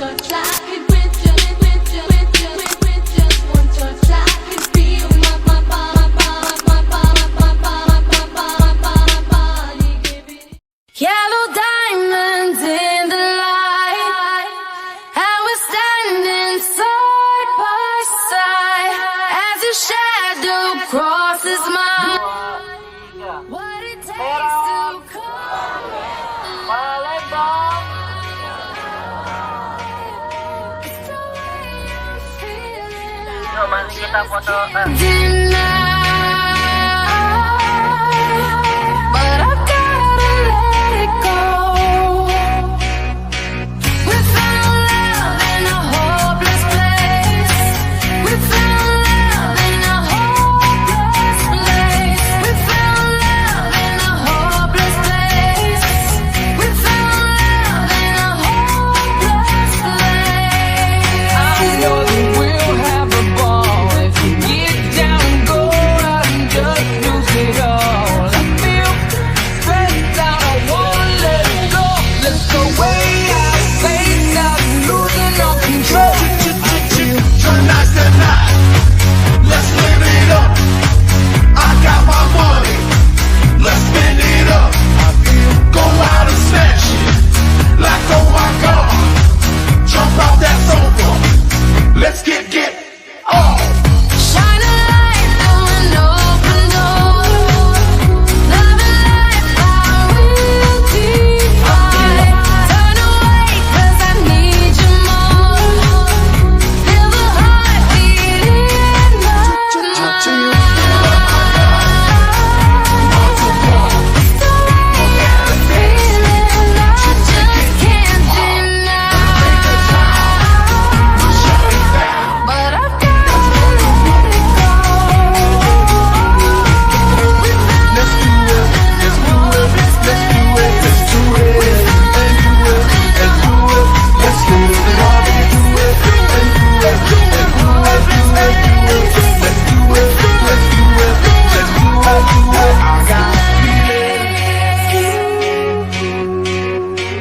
touch, I can with just one touch, I can feel my body give it. Yellow diamonds in the light, and we're standing side by side as your shadow crosses mine. What it takes to come. Malik dong. Yuk mari kita foto. But I gotta let it go. We found love in a hopeless place. We found love in a hopeless place. We found love in a hopeless place. We found love in a hopeless place. I know that we'll have a ball if you get down and go out and just lose it all. I feel stressed out, I wanna let it go. Let's go way out, face out, losing all control. Tonight's the night, let's live it up. I got my money, let's spend it up. Go out and smash it, like oh my God. Jump out that sofa, let's get off. Shine a light through an open door. Love and life, I will divide. Turn away 'cause I need you more. Feel the heartbeat in my mind. So way I'm feeling, I just can't deny. But I've gotta let it go. Let's do it, let's do it, let's do it, let's do it, and do it, and do it. Let's live it up, do it, and do it, and do it, do it, do it. Let's do it, let's do it, let's do it, do it. I got a feeling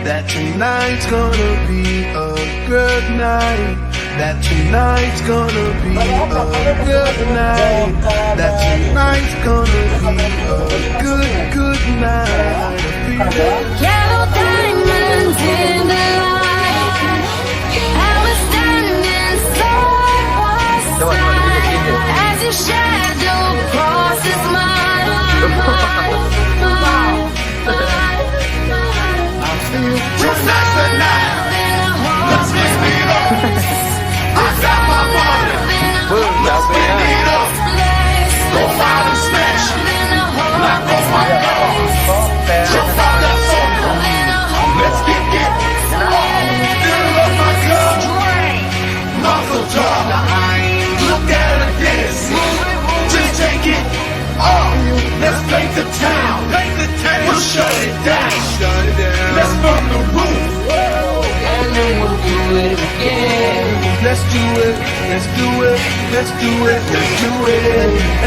that tonight's gonna be a good night. That tonight's gonna be a good night. That tonight's gonna be a good night. I feel it. Yellow diamonds in the light, and we're standing side by side as your shadow crosses mine. I feel tonight's the night. Let's live it up. I got my money. Let's spend it up. Go out and smash it. Like oh my God. Jump out that sofa. Let's get off. Fill up my cup. Muzzle top. Look at her dance. Just take it off. Let's paint the town. We'll shut it down. Let's burn the roof. And then we'll do it again. Let's do it, let's do it, let's do it, let's do it,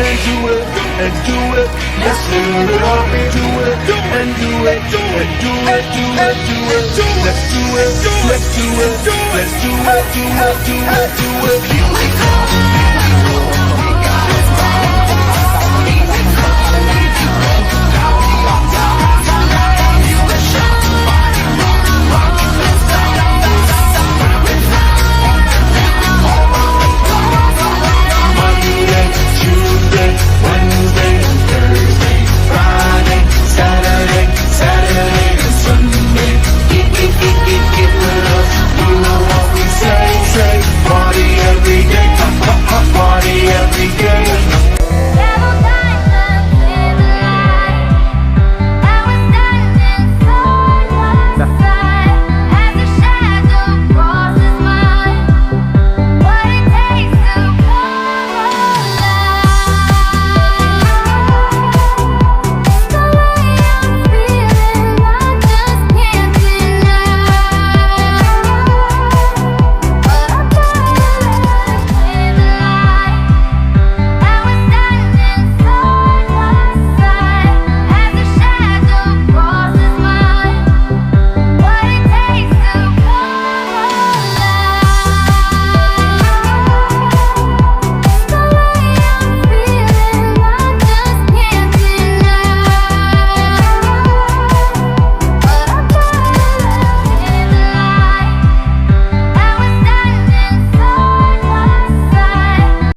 and do it, and do it. Let's live it up and do it, and do it, and do it, do it, do it. Let's do it, let's do it, let's do it, do it, do it, do it. Here we go.